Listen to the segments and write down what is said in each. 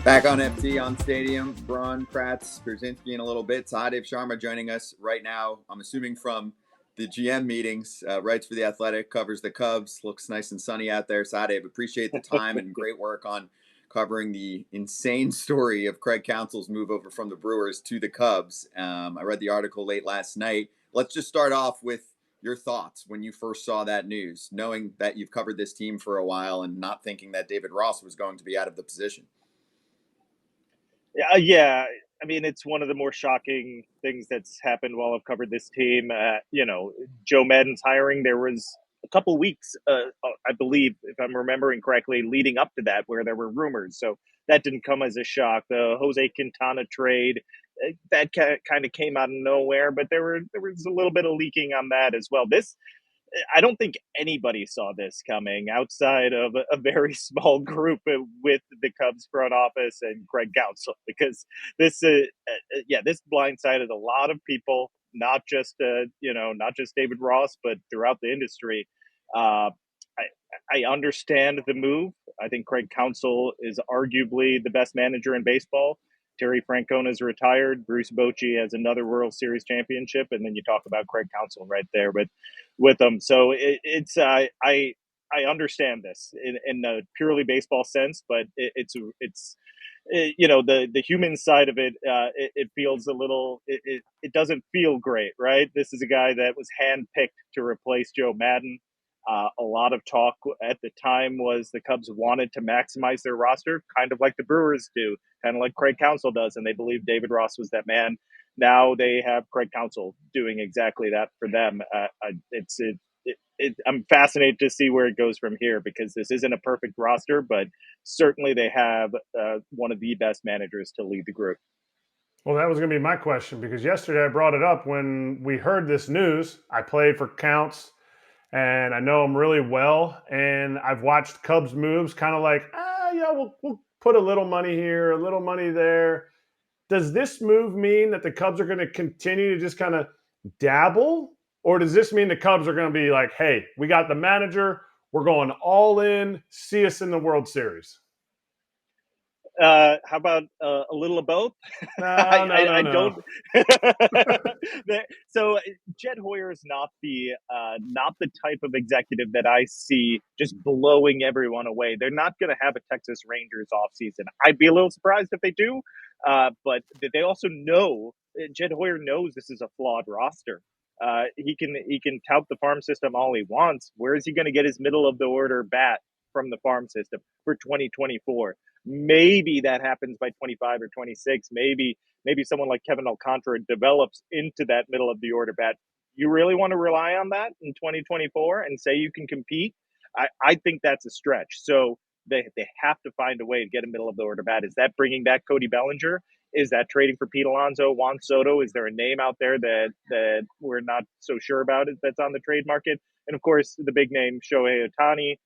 Back on FT on Stadium, Braun, Kratz, Brzezinski in a little bit. Sahadev Sharma joining us right now. I'm assuming from the GM meetings, writes for The Athletic, covers the Cubs. Looks nice and sunny out there. Sahadev, appreciate the time and great work on covering the insane story of Craig Counsell's move over from the Brewers to the Cubs. I read the article late last night. Let's just start off with your thoughts when you first saw that news, knowing that you've covered this team for a while and not thinking that David Ross was going to be out of the position. Yeah. I mean, it's one of the more shocking things that's happened while I've covered this team. Joe Maddon's hiring, there was a couple weeks, I believe, if I'm remembering correctly, leading up to that, where there were rumors. So that didn't come as a shock. The Jose Quintana trade, that kind of came out of nowhere, but there was a little bit of leaking on that as well. I don't think anybody saw this coming outside of a very small group with the Cubs front office and Craig Counsell, because this blindsided a lot of people, not just David Ross, but throughout the industry. I understand the move. I think Craig Counsell is arguably the best manager in baseball. Terry Francona is retired. Bruce Bochy has another World Series championship, and then you talk about Craig Counsell right there with them. So I understand this in a purely baseball sense, but the human side of it. It feels a little. It doesn't feel great, right? This is a guy that was handpicked to replace Joe Maddon. A lot of talk at the time was the Cubs wanted to maximize their roster, kind of like the Brewers do, kind of like Craig Counsell does, and they believe David Ross was that man. Now they have Craig Counsell doing exactly that for them. I'm fascinated to see where it goes from here, because this isn't a perfect roster, but certainly they have one of the best managers to lead the group. Well, that was going to be my question, because yesterday I brought it up when we heard this news. I played for Counts, and I know him really well, and I've watched Cubs moves kind of like, we'll put a little money here, a little money there. Does this move mean that the Cubs are going to continue to just kind of dabble? Or does this mean the Cubs are going to be like, hey, we got the manager, we're going all in, see us in the World Series? How about a little of both? No. I don't. So Jed Hoyer is not the type of executive that I see just blowing everyone away. They're not going to have a Texas Rangers offseason. I'd be a little surprised if they do, but they also know, Jed Hoyer knows this is a flawed roster. He can tout the farm system all he wants. Where is he going to get his middle of the order bat from the farm system for 2024? Maybe that happens by 25 or 26. Maybe someone like Kevin Alcantara develops into that middle of the order bat. You really want to rely on that in 2024 and say you can compete? I think that's a stretch. So they have to find a way to get a middle of the order bat. Is that bringing back Cody Bellinger? Is that trading for Pete Alonso, Juan Soto? Is there a name out there that we're not so sure about that's on the trade market? And of course, the big name, Shohei Ohtani.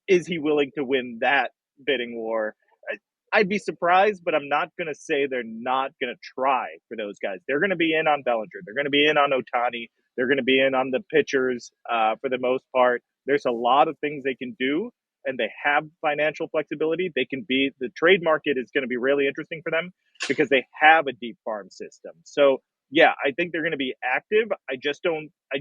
Is he willing to win that bidding war? I'd be surprised, but I'm not going to say they're not going to try for those guys. They're going to be in on Bellinger. They're going to be in on Otani. They're going to be in on the pitchers for the most part. There's a lot of things they can do, and they have financial flexibility. The trade market is going to be really interesting for them because they have a deep farm system. So yeah, I think they're going to be active. I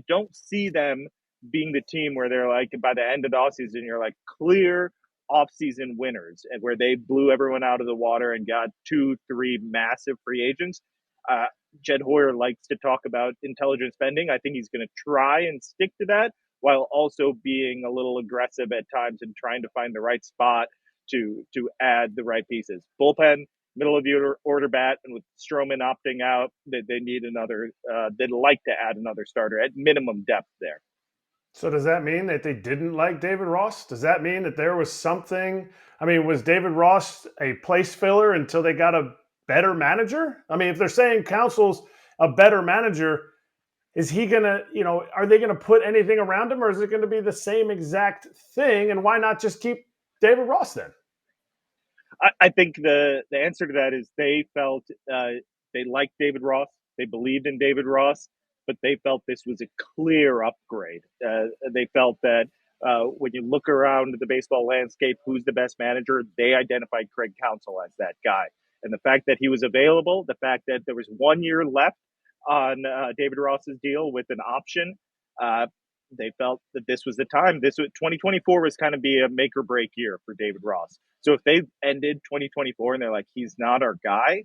don't see them being the team where they're like, by the end of the offseason, you're like clear offseason winners, and where they blew everyone out of the water and got 2-3 massive free agents. Jed Hoyer likes to talk about intelligent spending. I think he's going to try and stick to that, while also being a little aggressive at times and trying to find the right spot to add the right pieces. Bullpen, middle of the order bat, and with Stroman opting out, they need another. They'd like to add another starter at minimum depth there. So does that mean that they didn't like David Ross? Does that mean that there was something? I mean, was David Ross a place filler until they got a better manager? I mean, if they're saying Counsell's a better manager, is he going to, are they going to put anything around him, or is it going to be the same exact thing? And why not just keep David Ross then? I think the answer to that is they felt they liked David Ross. They believed in David Ross, but they felt this was a clear upgrade. They felt that when you look around the baseball landscape, who's the best manager? They identified Craig Counsell as that guy. And the fact that he was available, the fact that there was 1 year left on David Ross's deal with an option, uh, they felt that this was the time. 2024 was kind of be a make or break year for David Ross. So if they ended 2024 and they're like, he's not our guy,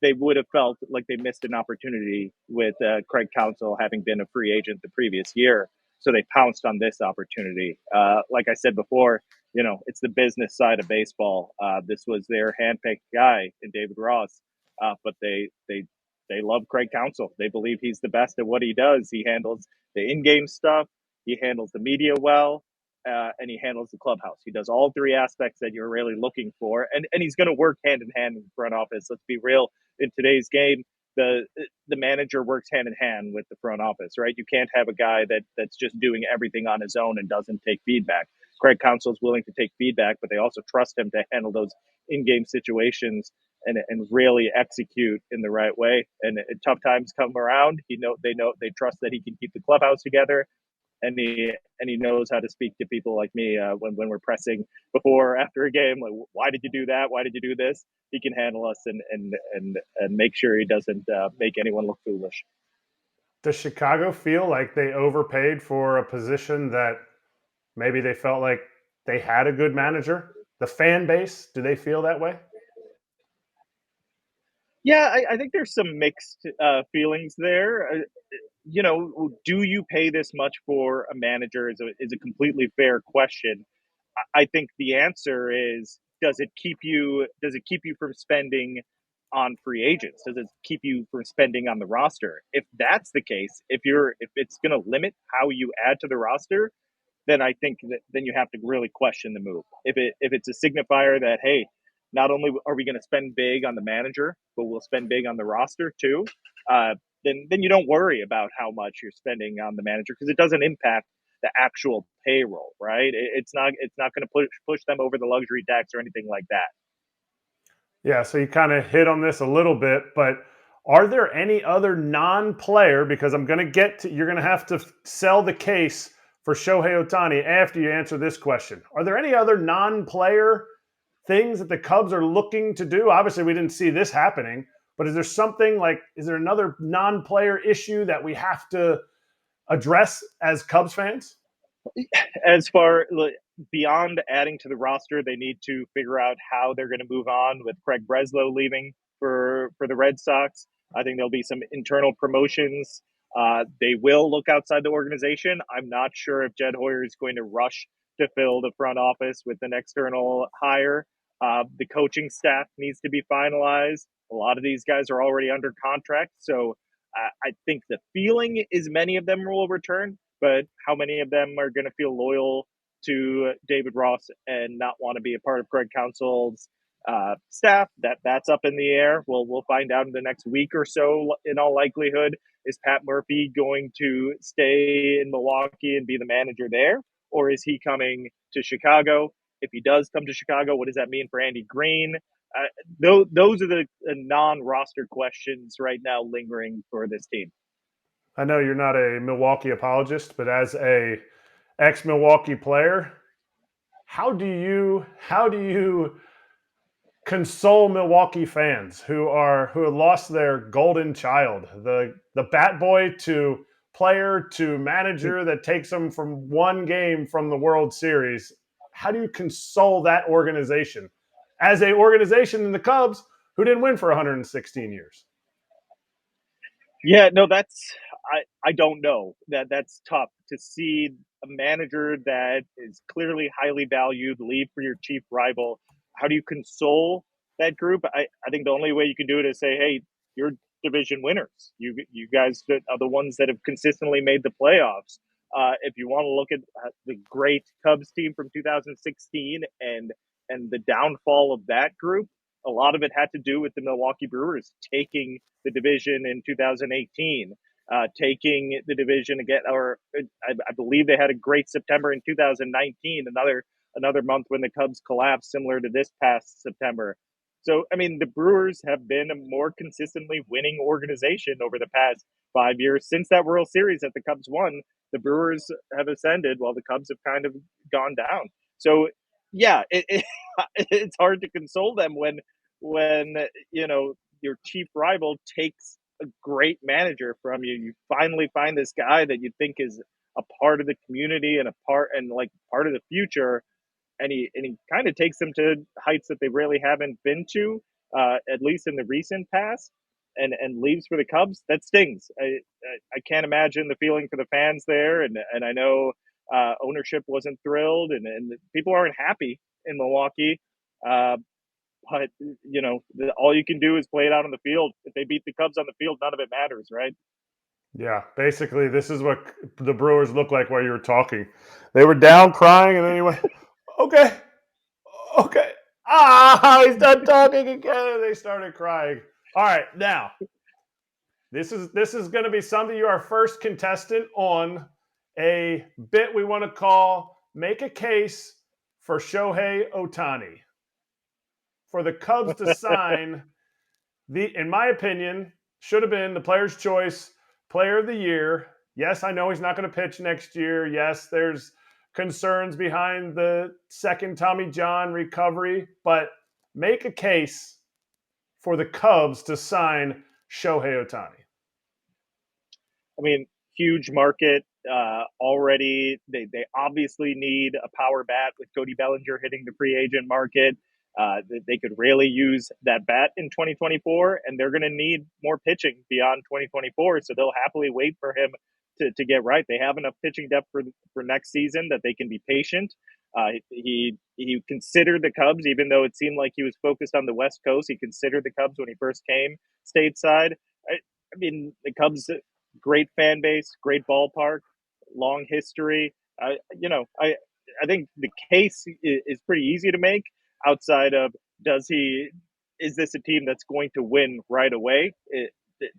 they would have felt like they missed an opportunity with Craig Counsell having been a free agent the previous year. So they pounced on this opportunity. Like I said before, it's the business side of baseball. This was their handpicked guy in David Ross, but they love Craig Counsell. They believe he's the best at what he does. He handles the in-game stuff. He handles the media well. And he handles the clubhouse. He does all three aspects that you're really looking for, and he's going to work hand in hand in the front office. Let's be real. In today's game, the manager works hand in hand with the front office, right? You can't have a guy that's just doing everything on his own and doesn't take feedback. Craig Counsell is willing to take feedback, but they also trust him to handle those in-game situations and really execute in the right way. And tough times come around. They trust that he can keep the clubhouse together. And he knows how to speak to people like me when we're pressing before or after a game. Like, why did you do that? Why did you do this? He can handle us and make sure he doesn't make anyone look foolish. Does Chicago feel like they overpaid for a position that maybe they felt like they had a good manager? The fan base, do they feel that way? Yeah, I think there's some mixed feelings there. Do you pay this much for a manager is a completely fair question. I think the answer is, does it keep you from spending on free agents? Does it keep you from spending on the roster? If that's the case, if it's going to limit how you add to the roster, then I think that then you have to really question the move. If it's a signifier that, hey, not only are we going to spend big on the manager, but we'll spend big on the roster too, then you don't worry about how much you're spending on the manager, because it doesn't impact the actual payroll, right? It's not going to push them over the luxury tax or anything like that. Yeah, so you kind of hit on this a little bit, but are there any other non-player, because I'm going to you're going to have to sell the case for Shohei Ohtani after you answer this question. Are there any other non-player things that the Cubs are looking to do? Obviously, we didn't see this happening, but is there another non-player issue that we have to address as Cubs fans? As far beyond adding to the roster, they need to figure out how they're going to move on with Craig Breslow leaving for the Red Sox. I think there'll be some internal promotions. They will look outside the organization. I'm not sure if Jed Hoyer is going to rush to fill the front office with an external hire. The coaching staff needs to be finalized. A lot of these guys are already under contract, so I think the feeling is many of them will return, but how many of them are going to feel loyal to David Ross and not want to be a part of Craig Counsell's staff? That's up in the air. We'll find out in the next week or so. In all likelihood, is Pat Murphy going to stay in Milwaukee and be the manager there, or is he coming to Chicago? If he does come to Chicago, what does that mean for Andy Green? Those are the non-roster questions right now lingering for this team. I know you're not a Milwaukee apologist, but as a ex-Milwaukee player, how do you console Milwaukee fans who have lost their golden child, the bat boy to player to manager that takes them from one game from the World Series? How do you console that organization as a organization in the Cubs who didn't win for 116 years? Yeah, no, I don't know. That's tough to see a manager that is clearly highly valued leave for your chief rival. How do you console that group? I think the only way you can do it is say, hey, you're division winners. You guys are the ones that have consistently made the playoffs. If you want to look at the great Cubs team from 2016 and the downfall of that group, a lot of it had to do with the Milwaukee Brewers taking the division in 2018, taking the division again, or I believe they had a great September in 2019, another month when the Cubs collapsed, similar to this past September. So, I mean, the Brewers have been a more consistently winning organization over the past 5 years since that World Series that the Cubs won. the Brewers have ascended while the Cubs have kind of gone down. So yeah, it's hard to console them when your chief rival takes a great manager from you. You finally find this guy that you think is a part of the community and like part of the future, and he kind of takes them to heights that they really haven't been to, at least in the recent past, and leaves for the Cubs. That stings. I can't imagine the feeling for the fans there, and I know ownership wasn't thrilled, and people aren't happy in Milwaukee. But all you can do is play it out on the field. If they beat the Cubs on the field, none of it matters, right? Yeah, basically, this is what the Brewers looked like while you were talking. They were down crying, and then you went, okay, okay. He's done talking again. They started crying. All right, now, this is going to be something. You are first contestant on a bit we want to call Make a Case for Shohei Ohtani. For the Cubs to sign in my opinion, should have been the Player's Choice Player of the Year. Yes, I know he's not going to pitch next year. Yes, there's concerns behind the second Tommy John recovery, but make a case for the Cubs to sign Shohei Ohtani. I mean, huge market already. They obviously need a power bat with Cody Bellinger hitting the free agent market. They could really use that bat in 2024, and they're going to need more pitching beyond 2024. So they'll happily wait for him to get right. They have enough pitching depth for next season that they can be patient. He considered the Cubs, even though it seemed like he was focused on the West Coast. He considered the Cubs when he first came stateside. I mean, the Cubs, great fan base, great ballpark, long history. I think the case is pretty easy to make outside of is this a team that's going to win right away?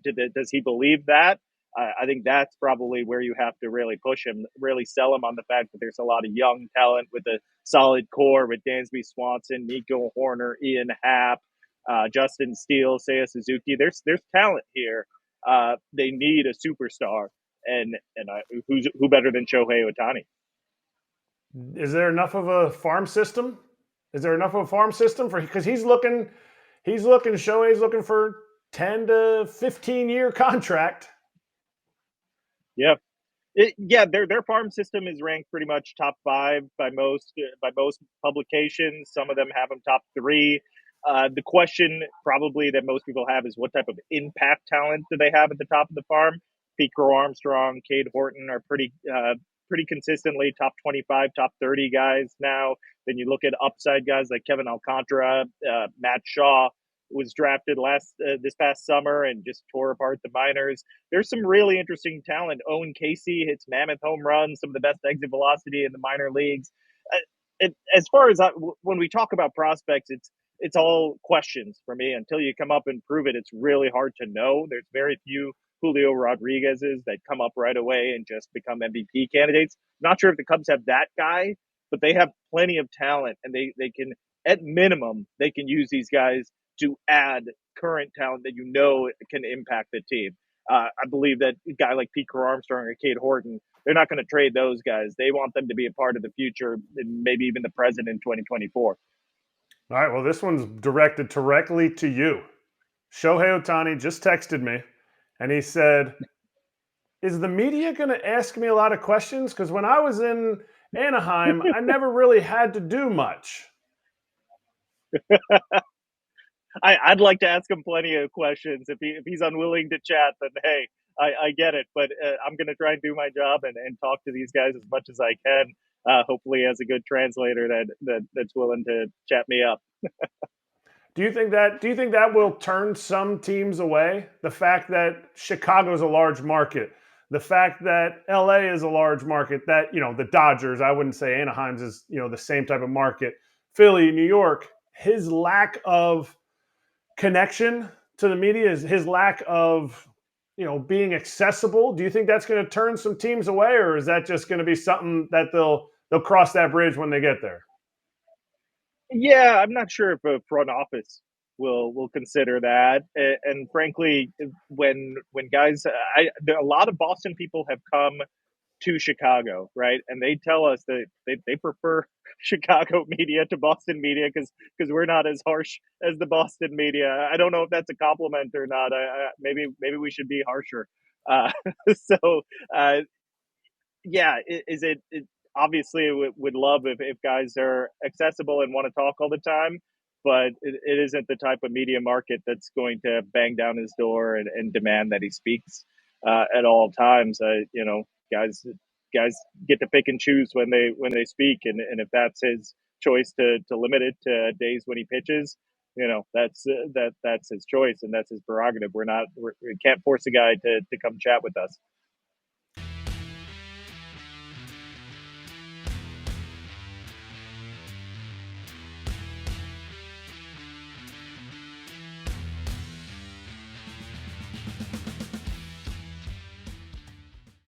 Does he believe that? I think that's probably where you have to really push him, really sell him on the fact that there's a lot of young talent with a solid core with Dansby Swanson, Nico Horner, Ian Happ, Justin Steele, Seiya Suzuki. There's talent here. They need a superstar, and who better than Shohei Ohtani? Is there enough of a farm system? Is there enough of a farm system for because Shohei's looking for 10 to 15-year contract. Yeah. Their farm system is ranked pretty much top 5 by most publications. Some of them have them top 3. The question probably that most people have is what type of impact talent do they have at the top of the farm? Pete Crow Armstrong, Cade Horton are pretty consistently top 25, top 30 guys now. Then you look at upside guys like Kevin Alcantara, Matt Shaw was drafted this past summer and just tore apart the minors. There's some really interesting talent. Owen Casey hits mammoth home runs, some of the best exit velocity in the minor leagues. As far as when we talk about prospects, it's all questions for me. Until you come up and prove it, it's really hard to know. There's very few Julio Rodriguez's that come up right away and just become MVP candidates. Not sure if the Cubs have that guy, but they have plenty of talent, and they can, at minimum, they can use these guys to add current talent that can impact the team. I believe that a guy like Pete Crow Armstrong or Cade Horton, they're not going to trade those guys. They want them to be a part of the future and maybe even the present in 2024. All right, well, this one's directed directly to you. Shohei Ohtani just texted me, and he said, is the media going to ask me a lot of questions? Because when I was in Anaheim, I never really had to do much. I'd like to ask him plenty of questions. If he's unwilling to chat, then hey, I get it. But I'm going to try and do my job and talk to these guys as much as I can. Hopefully, as a good translator that's willing to chat me up. Do you think that will turn some teams away? The fact that Chicago is a large market, the fact that LA is a large market, that the Dodgers, I wouldn't say Anaheim's is the same type of market. Philly, New York, his lack of connection to the media, is his lack of being accessible. Do you think that's going to turn some teams away, or is that just going to be something that they'll cross that bridge when they get there? Yeah, I'm not sure if a front office will consider that. And frankly, when guys, a lot of Boston people have come to Chicago, right? And they tell us that they prefer Chicago media to Boston media because we're not as harsh as the Boston media. I don't know if that's a compliment or not. Maybe we should be harsher. Uh, so uh, yeah, obviously would love if guys are accessible and want to talk all the time, but it isn't the type of media market that's going to bang down his door and demand that he speaks at all times. Guys get to pick and choose when they speak, and if that's his choice to limit it to days when he pitches, that's his choice and that's his prerogative. We can't force a guy to come chat with us.